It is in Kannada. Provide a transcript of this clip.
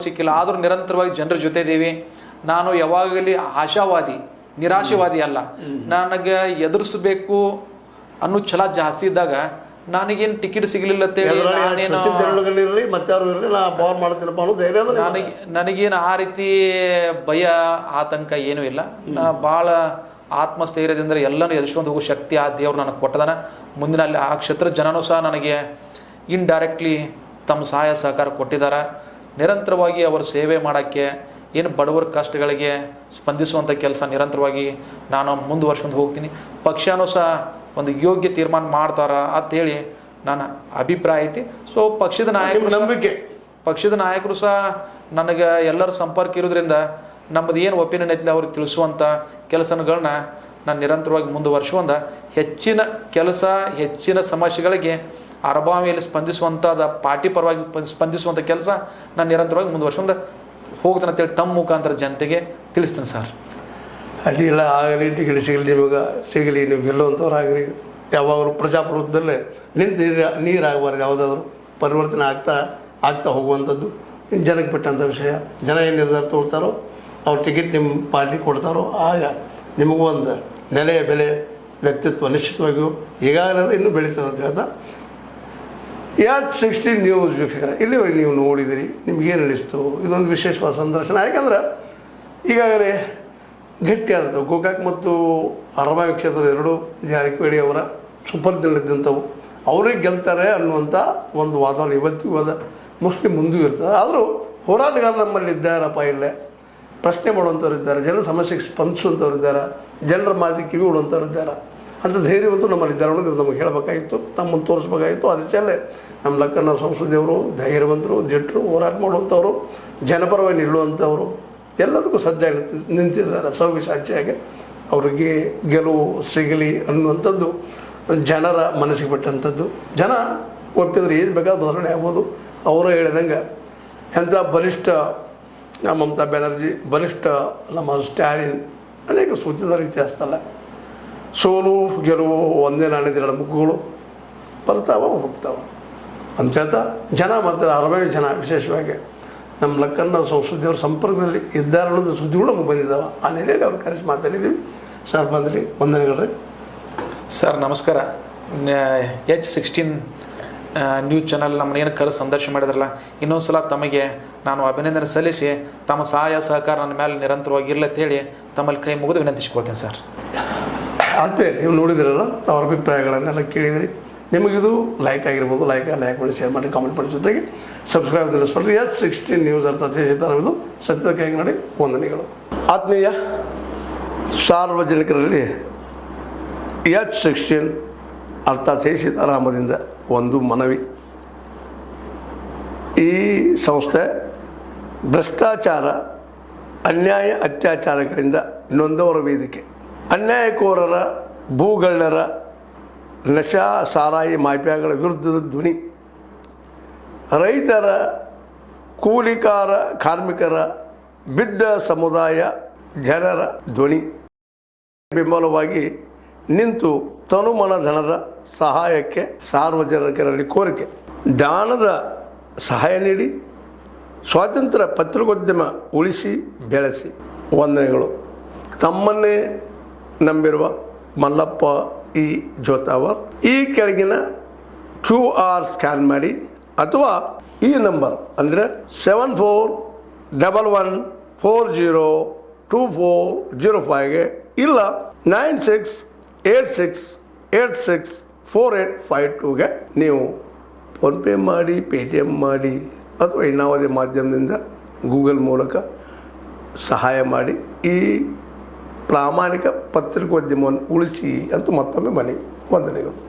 ಸಿಕ್ಕಿಲ್ಲ, ಆದರೂ ನಿರಂತರವಾಗಿ ಜನರ ಜೊತೆ ಇದ್ದೀವಿ. ನಾನು ಯಾವಾಗಲಿ ಆಶಾವಾದಿ, ನಿರಾಶಾವಾದಿ ಅಲ್ಲ. ನನಗೆ ಎದುರಿಸಬೇಕು ಅನ್ನೋ ಛಲ ಜಾಸ್ತಿ ಇದ್ದಾಗ ನನಗೇನು ಟಿಕೆಟ್ ಸಿಗಲಿಲ್ಲ ನನಗೇನು ಆ ರೀತಿ ಭಯ ಆತಂಕ ಏನೂ ಇಲ್ಲ. ನಾ ಭಾಳ ಆತ್ಮಸ್ಥೈರ್ಯದಿಂದ ಎಲ್ಲನೂ ಎದುರಿಸ್ಕೊಂಡು ಹೋಗೋ ಶಕ್ತಿ ಆ ದೇವ್ರು ನನಗೆ ಕೊಟ್ಟದಾನ. ಮುಂದಿನ ಅಲ್ಲಿ ಆ ಕ್ಷೇತ್ರ ಜನನೂ ಸಹ ನನಗೆ ಇಂಡೈರೆಕ್ಟ್ಲಿ ತಮ್ಮ ಸಹಾಯ ಸಹಕಾರ ಕೊಟ್ಟಿದ್ದಾರೆ. ನಿರಂತರವಾಗಿ ಅವರ ಸೇವೆ ಮಾಡೋಕ್ಕೆ, ಏನು ಬಡವರ ಕಷ್ಟಗಳಿಗೆ ಸ್ಪಂದಿಸುವಂಥ ಕೆಲಸ ನಿರಂತರವಾಗಿ ನಾನು ಮುಂದುವರ್ಸ್ಕೊಂಡು ಹೋಗ್ತೀನಿ. ಪಕ್ಷನೂ ಸಹ ಒಂದು ಯೋಗ್ಯ ತೀರ್ಮಾನ ಮಾಡ್ತಾರ ಅಂಥೇಳಿ ನನ್ನ ಅಭಿಪ್ರಾಯ ಐತಿ. ಸೊ ಪಕ್ಷದ ನಾಯಕರು ಸಹ ನನಗೆ ಎಲ್ಲರ ಸಂಪರ್ಕ ಇರೋದ್ರಿಂದ ನಮ್ಮದು ಏನು ಒಪಿನಿಯನ್ ಐತಿ ಅವ್ರಿಗೆ ತಿಳಿಸುವಂಥ ಕೆಲಸಗಳನ್ನ ನಾನು ನಿರಂತರವಾಗಿ ಮುಂದುವರ್ಸುವಂಥ ಹೆಚ್ಚಿನ ಕೆಲಸ, ಹೆಚ್ಚಿನ ಸಮಸ್ಯೆಗಳಿಗೆ ಅರಬಾವಿಯಲ್ಲಿ ಸ್ಪಂದಿಸುವಂಥದ್ದು, ಪಾರ್ಟಿ ಪರವಾಗಿ ಸ್ಪಂದಿಸುವಂಥ ಕೆಲಸ ನಾನು ನಿರಂತರವಾಗಿ ಮುಂದುವರ್ಸ್ಕೊಂಡು ಹೋಗ್ತಾನೆ ಅಂತೇಳಿ ತಮ್ಮ ಮುಖಾಂತರ ಜನತೆಗೆ ತಿಳಿಸ್ತೀನಿ ಸರ್. ಅಡ್ಡಿಲ್ಲ, ಆಗಲಿ ಟಿಕೆಟ್ ಸಿಗಲಿ, ನಿಮಗೆ ಸಿಗಲಿ, ನೀವು ಗೆಲ್ಲುವಂಥವ್ರು ಆಗಲಿ. ಯಾವಾಗಲೂ ಪ್ರಜಾಪ್ರಭುತ್ವದಲ್ಲೇ ನಿಂತು ನೀರಾಗಬಾರ್ದು. ಯಾವುದಾದ್ರೂ ಪರಿವರ್ತನೆ ಆಗ್ತಾ ಹೋಗುವಂಥದ್ದು ಜನಕ್ಕೆ ಬಿಟ್ಟಂಥ ವಿಷಯ. ಜನ ಏನು ನಿರ್ಧಾರ ತೊಗೊಳ್ತಾರೋ, ಅವ್ರು ಟಿಕೆಟ್ ನಿಮ್ಮ ಪಾರ್ಟಿ ಕೊಡ್ತಾರೋ, ಆಗ ನಿಮಗೂ ಒಂದು ನೆಲೆಯ ಬೆಲೆ, ವ್ಯಕ್ತಿತ್ವ ನಿಶ್ಚಿತವಾಗಿಯೂ ಈಗಾಗಲೇ ಇನ್ನೂ ಬೆಳೀತದೆ ಅಂತ ಹೇಳ್ತಾ, H16 ನ್ಯೂಸ್ ವೀಕ್ಷಕರ, ಇಲ್ಲಿವರೆಗೆ ನೀವು ನೋಡಿದಿರಿ, ನಿಮಗೇನು ಅನಿಸ್ತು? ಇದೊಂದು ವಿಶೇಷವಾದ ಸಂದರ್ಶನ. ಯಾಕಂದ್ರೆ ಈಗಾಗಲೇ ಗಟ್ಟಿಯಾದಂಥವು ಗೋಕಾಕ್ ಮತ್ತು ಅರಬಾವಿ ಕ್ಷೇತ್ರದ ಎರಡೂ ಜಾರಕಿಹೊಳಿ ಅವರ ಸುಪರ್ದಿನಲ್ಲಿದ್ದಂಥವು, ಅವ್ರಿಗೆ ಗೆಲ್ತಾರೆ ಅನ್ನುವಂಥ ಒಂದು ವಾತಾವರಣ ಇವತ್ತಿಗೂ ಅದ, ಮೋಸ್ಟ್ಲಿ ಮುಂದೂ ಇರ್ತದೆ. ಆದರೂ ಹೋರಾಟಗಾರರು ನಮ್ಮಲ್ಲಿ ಇದ್ದಾರಪ್ಪ, ಇಲ್ಲೇ ಪ್ರಶ್ನೆ ಮಾಡುವಂಥವ್ರು ಇದ್ದಾರೆ, ಜನರ ಸಮಸ್ಯೆಗೆ ಸ್ಪಂದಿಸುವಂಥವ್ರು ಇದ್ದಾರೆ, ಜನರ ಮಾತಿಗೆ ಕಿವಿ ಉಡುವಂಥವ್ರು ಇದ್ದಾರೆ. ಅಂಥ ಧೈರ್ಯವಂತೂ ನಮ್ಮಲ್ಲಿದ್ದಾರೆ ಅನ್ನೋದು ನಮಗೆ ಹೇಳಬೇಕಾಗಿತ್ತು, ತಮ್ಮನ್ನು ತೋರಿಸ್ಬೇಕಾಗಿತ್ತು. ಅದಕ್ಕೆ ನಮ್ಮ ಲಕ್ಕನ ಸಂಸ್ಕೃತಿಯವರು ಧೈರ್ಯವಂತರು, ದಿಟ್ಟರು, ಹೋರಾಟ ಮಾಡುವಂಥವ್ರು, ಜನಪರವಾಗಿ ನಿಲ್ಲುವಂಥವ್ರು, ಎಲ್ಲದಕ್ಕೂ ಸಜ್ಜಾಗಿ ನಿಂತಿದ್ದಾರೆ. ಸಾಕ್ಷಿಯಾಗಿ ಅವ್ರಿಗೆ ಗೆಲುವು ಸಿಗಲಿ ಅನ್ನುವಂಥದ್ದು ಜನರ ಮನಸ್ಸಿಗೆ ಬಿಟ್ಟಂಥದ್ದು. ಜನ ಒಪ್ಪಿದ್ರೆ ಏನು ಬೇಕಾದ್ರೂ ಬದಲಾವಣೆ ಆಗ್ಬೋದು. ಅವರು ಹೇಳಿದಂಗೆ ಎಂಥ ಬಲಿಷ್ಠ ಮಮತಾ ಬ್ಯಾನರ್ಜಿ, ಬಲಿಷ್ಠ ನಮ್ಮ ಸ್ಟ್ಯಾಲಿನ್ ಅನೇಕ ಸೂಚಿಸಿದ ಇತಿಹಾಸದಲ್ಲ. ಸೋಲು ಗೆಲುವು ಒಂದೇ ನಾಣ್ಯದ ಮುಗ್ಗುಗಳು ಬರ್ತಾವ ಹೋಗ್ತಾವ ಅಂತ ಹೇಳ್ತಾ ಜನ ಮತ್ತು ಅರಬಾವಿ ಜನ ವಿಶೇಷವಾಗಿ ನಮ್ಮ ಲಕ್ಕನ್ನ ಸಂಸ್ಕೃತಿಯವ್ರ ಸಂಪರ್ಕದಲ್ಲಿ ಇದ್ದಾರೆ ಅನ್ನೋದು ಸುದ್ದಿಗಳು ನಮಗೆ ಬಂದಿದ್ದಾವೆ. ಆ ನೆಲೆಯಲ್ಲಿ ಅವ್ರು ಕರೆಸಿ ಮಾತಾಡಿದ್ದೀವಿ. ಸರ್ ಬಂದ್ರಿ, ವಂದನೆಗಳು ರೀ. ಸರ್ ನಮಸ್ಕಾರ. H16 ನ್ಯೂಸ್ ಚಾನಲ್ ನಮ್ಮನ್ನೇನು ಕರೆಸಿ ಸಂದರ್ಶನ ಮಾಡಿದ್ರಲ್ಲ, ಇನ್ನೊಂದು ಸಲ ತಮಗೆ ನಾನು ಅಭಿನಂದನೆ ಸಲ್ಲಿಸಿ ತಮ್ಮ ಸಹಾಯ ಸಹಕಾರ ನನ್ನ ಮೇಲೆ ನಿರಂತರವಾಗಿ ಇರಲಿ ಅಂತ ಹೇಳಿ ತಮ್ಮಲ್ಲಿ ಕೈ ಮುಗಿದು ವಿನಂತಿಸ್ಕೊಳ್ತೀನಿ ಸರ್. ಆದ್ಮೇಲೆ ನೀವು ನೋಡಿದಿರಲ್ಲ, ಅವ್ರ ಅಭಿಪ್ರಾಯಗಳನ್ನೆಲ್ಲ ಕೇಳಿದಿರಿ. ನಿಮಗಿದು ಲೈಕ್ ಆಗಿರ್ಬೋದು, ಲೈಕ್ ಮಾಡಿ, ಶೇರ್ ಮಾಡಿ, ಕಾಮೆಂಟ್ ಮಾಡಿ, ಜೊತೆಗೆ ಸಬ್ಸ್ಕ್ರೈಬ್ ತಿಳಿಸ್ಬಿಡ್ರಿ. H16 ನ್ಯೂಸ್ ಅರ್ಥಾತ್ ಇದು ಸತ್ಯದ ಕೈಗೆ ನೋಡಿ. ವಂದನೆಗಳು. ಆತ್ಮೀಯ ಸಾರ್ವಜನಿಕರಲ್ಲಿ H16 ಅರ್ಥಾತ್ ಸೀತಾರಾಮದಿಂದ ಒಂದು ಮನವಿ. ಈ ಸಂಸ್ಥೆ ಭ್ರಷ್ಟಾಚಾರ, ಅನ್ಯಾಯ, ಅತ್ಯಾಚಾರಗಳಿಂದ ನೊಂದವರ ವೇದಿಕೆ. ಅನ್ಯಾಯಕೋರರ, ಭೂಗಳ್ಳರ, ನಶಾ ಸಾರಾಯಿ ಮಾಫಿಯಾಗಳ ವಿರುದ್ಧದ ಧ್ವನಿ. ರೈತರ, ಕೂಲಿಕಾರ, ಕಾರ್ಮಿಕರ, ಬಿದ್ದ ಸಮುದಾಯ ಜನರ ಧ್ವನಿ. ಬೆಂಬಲವಾಗಿ ನಿಂತು ತನುಮನ ಧನದ ಸಹಾಯಕ್ಕೆ ಸಾರ್ವಜನಿಕರಲ್ಲಿ ಕೋರಿಕೆ. ದಾನದ ಸಹಾಯ ನೀಡಿ ಸ್ವಾತಂತ್ರ್ಯ ಪತ್ರಿಕೋದ್ಯಮ ಉಳಿಸಿ ಬೆಳೆಸಿ. ವಂದನೆಗಳು. ತಮ್ಮನ್ನೇ ನಂಬಿರುವ ಮಲ್ಲಪ್ಪ ಇ ಜೋತಾವರ್. ಈ ಕೆಳಗಿನ QR ಸ್ಕ್ಯಾನ್ ಮಾಡಿ ಅಥವಾ ಈ ನಂಬರ್ ಅಂದರೆ 7411402405ಗೆ ಇಲ್ಲ 9686864852ಗೆ ನೀವು ಫೋನ್ಪೇ ಮಾಡಿ, ಪೇಟಿಎಮ್ ಮಾಡಿ ಅಥವಾ ಇನ್ನಾವುದೇ ಮಾಧ್ಯಮದಿಂದ ಗೂಗಲ್ ಮೂಲಕ ಸಹಾಯ ಮಾಡಿ ಈ ಪ್ರಾಮಾಣಿಕ ಪತ್ರಿಕೋದ್ಯಮವನ್ನು ಉಳಿಸಿ ಅಂತ ಮತ್ತೊಮ್ಮೆ ಮನವಿ. ವಂದನೆಗಳು.